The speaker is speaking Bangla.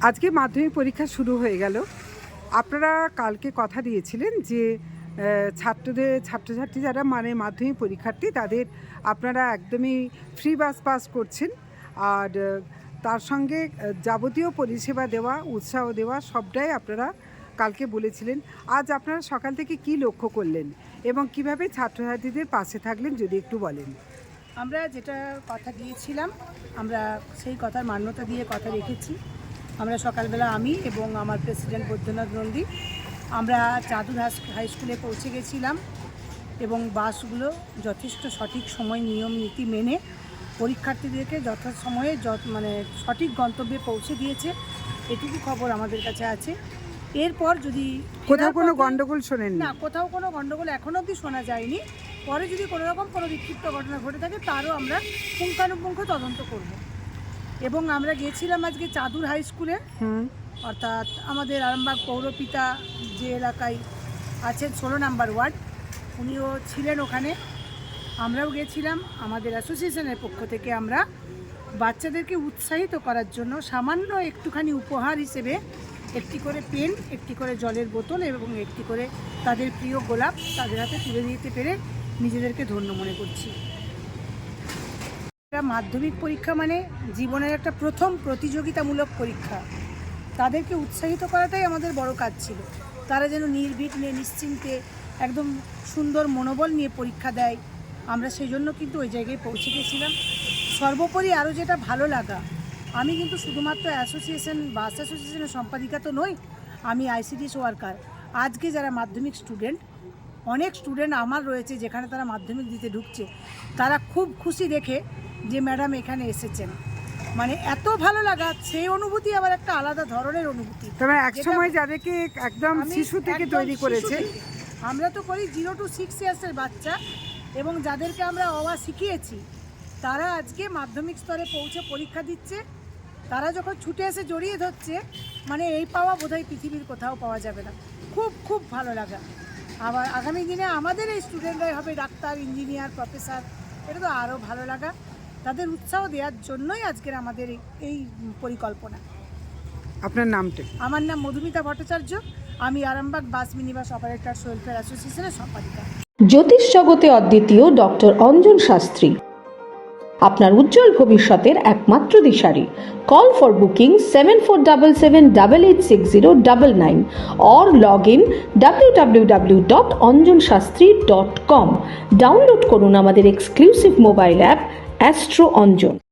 আজকে মাধ্যমিক পরীক্ষা শুরু হয়ে গেল। আপনারা কালকে কথা দিয়েছিলেন যে ছাত্রছাত্রী যারা মানে মাধ্যমিক পরীক্ষার্থী তাদের আপনারা একদমই ফ্রি বাস পাস করছেন, আর তার সঙ্গে যাবতীয় পরিষেবা দেওয়া, উৎসাহ দেওয়া সবটাই আপনারা কালকে বলেছিলেন। আজ আপনারা সকাল থেকে কি লক্ষ্য করলেন এবং কিভাবে ছাত্রছাত্রীদের পাশে থাকলেন যদি একটু বলেন। আমরা যেটা কথা দিয়েছিলাম আমরা সেই কথার মান্যতা দিয়ে কথা রেখেছি। আমরা সকালবেলা আমি এবং আমার প্রেসিডেন্ট বৈদ্যনাথ নন্দী আমরা চাঁদুর হাই স্কুলে পৌঁছে গেছিলাম এবং বাসগুলো যথেষ্ট সঠিক সময় নিয়ম নীতি মেনে পরীক্ষার্থীদেরকে যথাসময়ে সঠিক গন্তব্যে পৌঁছে দিয়েছে, এটুকু খবর আমাদের কাছে আছে। এরপর যদি কোথাও কোনো গন্ডগোল শোনেন না, কোথাও কোনো গন্ডগোল এখনও অবধি শোনা যায়নি। পরে যদি কোনো রকম কোনো বিক্ষিপ্ত ঘটনা ঘটে থাকে তারও আমরা পুঙ্খানুপুঙ্খ তদন্ত করব। এবং আমরা গিয়েছিলাম আজকে চাঁদুর হাই স্কুলে, অর্থাৎ আমাদের আরামবাগ পৌরপিতা যে এলাকায় আছেন 16 নম্বর ওয়ার্ড, উনিও ছিলেন ওখানে। আমরাও গিয়েছিলাম আমাদের অ্যাসোসিয়েশনের পক্ষ থেকে। আমরা বাচ্চাদেরকে উৎসাহিত করার জন্য সামান্য একটুখানি উপহার হিসেবে একটি করে পেন, একটি করে জলের বোতল এবং একটি করে তাদের প্রিয় গোলাপ তাদের হাতে তুলে দিতে পেরে নিজেদেরকে ধন্য মনে করছি। মাধ্যমিক পরীক্ষা মানে জীবনের একটা প্রথম প্রতিযোগিতামূলক পরীক্ষা। তাদেরকে উৎসাহিত করাটাই আমাদের বড় কাজ ছিল। তারা যেন নির্বিঘ্নে নিশ্চিন্তে একদম সুন্দর মনোবল নিয়ে পরীক্ষা দেয়, আমরা সেই জন্য কিন্তু ওই জায়গায় পৌঁছে গেছিলাম। সর্বোপরি আরও যেটা ভালো লাগা, আমি কিন্তু শুধুমাত্র বাস অ্যাসোসিয়েশনের সম্পাদিকা তো নই, আমি আইসিডিএস ওয়ার্কার। আজকে যারা মাধ্যমিক স্টুডেন্ট, অনেক স্টুডেন্ট আমার রয়েছে যেখানে তারা মাধ্যমিক দিতে ঢুকছে, তারা খুব খুশি দেখে যে ম্যাডাম এখানে এসেছেন। মানে এত ভালো লাগা, সেই অনুভূতি আবার একটা আলাদা ধরনের অনুভূতি। তবে এক সময় যাদেরকে একদম শিশু থেকে তৈরি করেছে, আমরা তো করি 0 to 6 ইয়ার্সের বাচ্চা, এবং যাদেরকে আমরা অবা শিখিয়েছি তারা আজকে মাধ্যমিক স্তরে পৌঁছে পরীক্ষা দিচ্ছে। তারা যখন ছুটে এসে জড়িয়ে ধরছে, মানে এই পাওয়া বোধহয় পৃথিবীর কোথাও পাওয়া যাবে না। খুব খুব ভালো লাগা। আবার আগামী দিনে আমাদের এই স্টুডেন্টরাই হবে ডাক্তার, ইঞ্জিনিয়ার, প্রফেসর, এটা তো আরও ভালো লাগা। তাদের উৎসাহ দেওয়ার জন্যই আজকের আমাদের এই পরিকল্পনা। আপনার নামটা? আমার নাম মধুমিতা ভট্টাচার্য, আমি Arambagh bus minibus operators welfare অ্যাসোসিয়েশনের সম্পাদিকা। জ্যোতিষ জগতে অদ্বিতীয় ডক্টর অঞ্জন শাস্ত্রী, আপনার উজ্জ্বল ভবিষ্যতের একমাত্র দিশারি। Call for booking 7477886099 or log in www.anjanshastri.com। Download করুন আমাদের exclusive mobile app Astro Anjan.